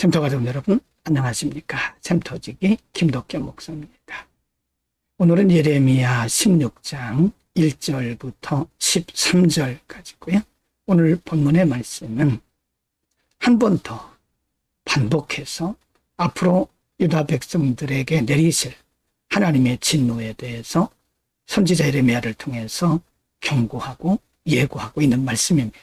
샘터 가족 여러분, 안녕하십니까? 샘터지기 김덕겸 목사입니다. 오늘은 예레미야 16장 1절부터 13절까지고요. 오늘 본문의 말씀은 한 번 더 반복해서 앞으로 유다 백성들에게 내리실 하나님의 진노에 대해서 선지자 예레미야를 통해서 경고하고 예고하고 있는 말씀입니다.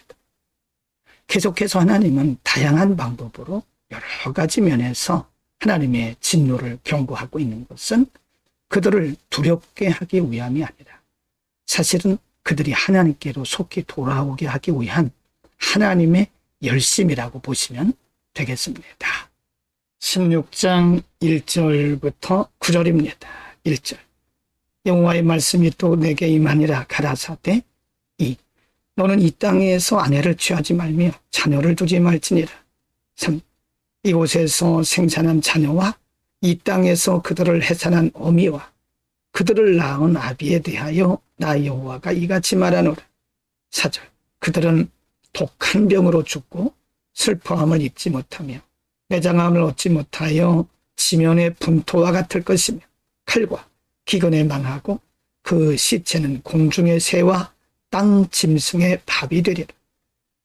계속해서 하나님은 다양한 방법으로 여러 가지 면에서 하나님의 진노를 경고하고 있는 것은 그들을 두렵게 하기 위함이 아니라 사실은 그들이 하나님께로 속히 돌아오게 하기 위한 하나님의 열심이라고 보시면 되겠습니다. 16장 1절부터 9절입니다. 1절. 여호와의 말씀이 또 내게 임하니라. 가라사대 2. 너는 이 땅에서 아내를 취하지 말며 자녀를 두지 말지니라. 3. 이곳에서 생산한 자녀와 이 땅에서 그들을 해산한 어미와 그들을 낳은 아비에 대하여 나 여호와가 이같이 말하노라. 4절. 그들은 독한 병으로 죽고 슬퍼함을 입지 못하며 매장함을 얻지 못하여 지면의 분토와 같을 것이며 칼과 기근에 망하고 그 시체는 공중의 새와 땅 짐승의 밥이 되리라.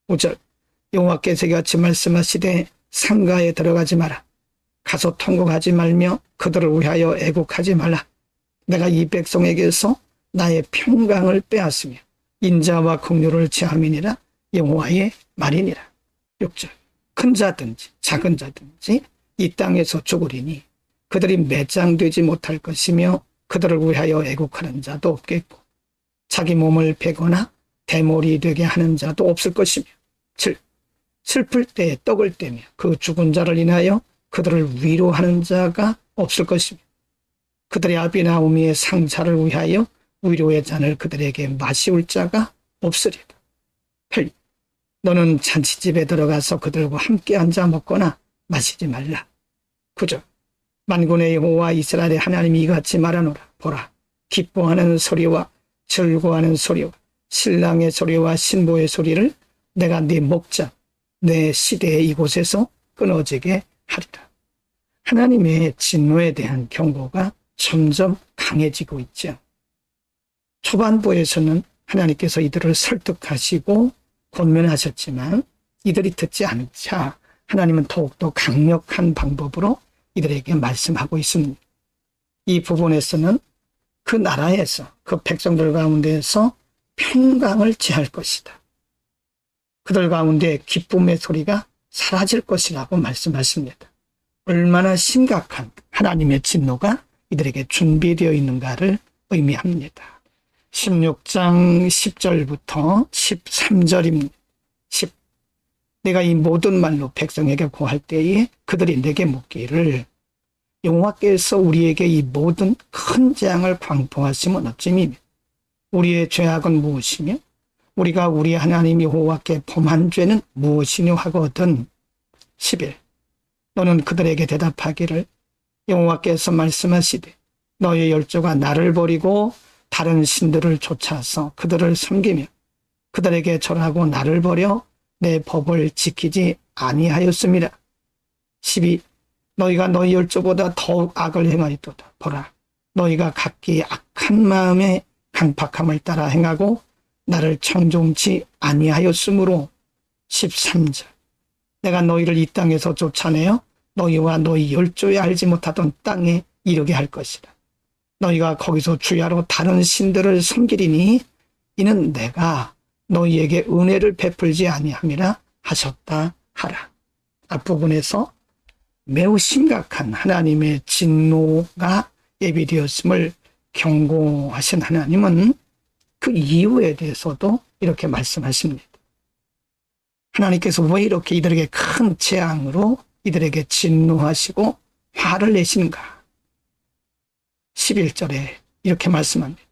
5절. 여호와께서 같이 말씀하시되 상가에 들어가지 마라. 가서 통곡하지 말며 그들을 위하여 애곡하지 말라. 내가 이 백성에게서 나의 평강을 빼앗으며 인자와 긍휼을 제함이니라. 여호와의 말이니라. 6절. 큰 자든지 작은 자든지 이 땅에서 죽으리니 그들이 매장되지 못할 것이며 그들을 위하여 애곡하는 자도 없겠고 자기 몸을 베거나 대물이 되게 하는 자도 없을 것이며 7. 슬플 때에 떡을 떼며 그 죽은 자를 인하여 그들을 위로하는 자가 없을 것이며 그들의 아비나 어미의 상사를 위하여 위로의 잔을 그들에게 마시울 자가 없으리라. 8. 너는 잔치집에 들어가서 그들과 함께 앉아 먹거나 마시지 말라. 9절. 만군의 여호와 이스라엘의 하나님이 이같이 말하노라. 보라, 기뻐하는 소리와 즐거워하는 소리와 신랑의 소리와 신부의 소리를 내가 네 목자 내 시대의 이곳에서 끊어지게 하리라. 하나님의 진노에 대한 경고가 점점 강해지고 있죠. 초반부에서는 하나님께서 이들을 설득하시고 권면하셨지만 이들이 듣지 않자 하나님은 더욱더 강력한 방법으로 이들에게 말씀하고 있습니다. 이 부분에서는 그 나라에서 그 백성들 가운데에서 평강을 제할 것이다. 그들 가운데 기쁨의 소리가 사라질 것이라고 말씀하십니다. 얼마나 심각한 하나님의 진노가 이들에게 준비되어 있는가를 의미합니다. 16장 10절부터 13절입니다. 10. 내가 이 모든 말로 백성에게 고할 때에 그들이 내게 묻기를 여호와께서 우리에게 이 모든 큰 재앙을 광포하심은 어찌미며 우리의 죄악은 무엇이며 우리가 우리 하나님 여호와께 범한 죄는 무엇이뇨 하거든. 11. 너는 그들에게 대답하기를 여호와께서 말씀하시되 너의 열조가 나를 버리고 다른 신들을 쫓아서 그들을 섬기며 그들에게 절하고 나를 버려 내 법을 지키지 아니하였음이라. 12. 너희가 너희 열조보다 더욱 악을 행하였도다. 보라, 너희가 각기 악한 마음에 강팍함을 따라 행하고 나를 청종치 아니하였으므로. 13절. 내가 너희를 이 땅에서 쫓아내어 너희와 너희 열조에 알지 못하던 땅에 이르게 할 것이라. 너희가 거기서 주야로 다른 신들을 섬기리니 이는 내가 너희에게 은혜를 베풀지 아니함이라 하셨다 하라. 앞부분에서 매우 심각한 하나님의 진노가 예비되었음을 경고하신 하나님은 그 이유에 대해서도 이렇게 말씀하십니다. 하나님께서 왜 이렇게 이들에게 큰 재앙으로 이들에게 진노하시고 화를 내시는가? 11절에 이렇게 말씀합니다.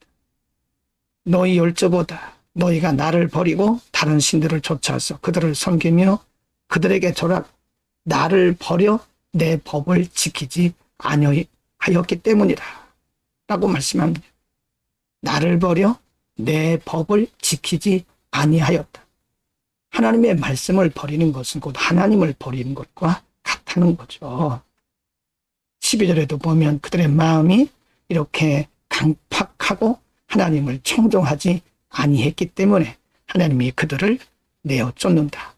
너희 열조보다 너희가 나를 버리고 다른 신들을 쫓아서 그들을 섬기며 그들에게 절하고 나를 버려 내 법을 지키지 아니하였기 때문이라 라고 말씀합니다. 나를 버려 내 법을 지키지 아니하였다. 하나님의 말씀을 버리는 것은 곧 하나님을 버리는 것과 같다. 못하는 거죠. 12절에도 보면 그들의 마음이 이렇게 강팍하고 하나님을 청종하지 아니했기 때문에 하나님이 그들을 내어 쫓는다.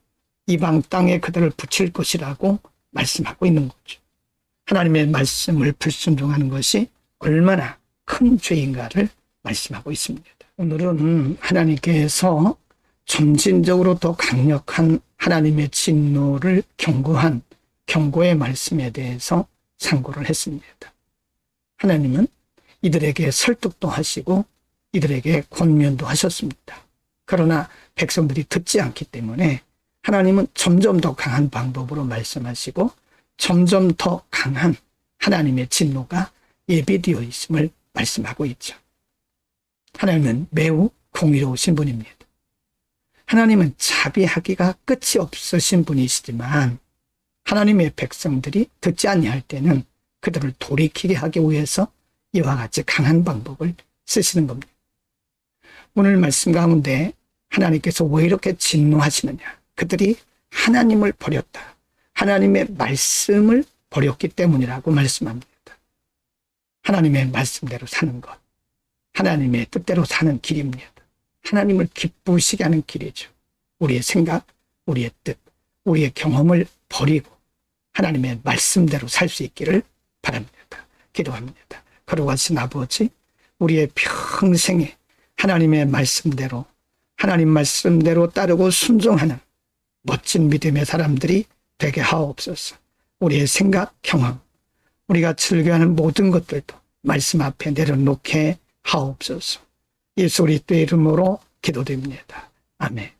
이방 땅에 그들을 붙일 것이라고 말씀하고 있는 거죠. 하나님의 말씀을 불순종하는 것이 얼마나 큰 죄인가를 말씀하고 있습니다. 오늘은 하나님께서 점진적으로 더 강력한 하나님의 진노를 경고한 경고의 말씀에 대해서 상고를 했습니다. 하나님은 이들에게 설득도 하시고 이들에게 권면도 하셨습니다. 그러나 백성들이 듣지 않기 때문에 하나님은 점점 더 강한 방법으로 말씀하시고 점점 더 강한 하나님의 진노가 예비되어 있음을 말씀하고 있죠. 하나님은 매우 공의로우신 분입니다. 하나님은 자비하기가 끝이 없으신 분이시지만 하나님의 백성들이 듣지 아니할 때는 그들을 돌이키게 하기 위해서 이와 같이 강한 방법을 쓰시는 겁니다. 오늘 말씀 가운데 하나님께서 왜 이렇게 진노하시느냐? 그들이 하나님을 버렸다. 하나님의 말씀을 버렸기 때문이라고 말씀합니다. 하나님의 말씀대로 사는 것, 하나님의 뜻대로 사는 길입니다. 하나님을 기쁘시게 하는 길이죠. 우리의 생각, 우리의 뜻, 우리의 경험을 버리고 하나님의 말씀대로 살 수 있기를 바랍니다. 기도합니다. 거룩하신 아버지, 우리의 평생에 하나님의 말씀대로, 하나님 말씀대로 따르고 순종하는 멋진 믿음의 사람들이 되게 하옵소서. 우리의 생각, 경험, 우리가 즐겨하는 모든 것들도 말씀 앞에 내려놓게 하옵소서. 예수 그리스도의 이름으로 기도드립니다. 아멘.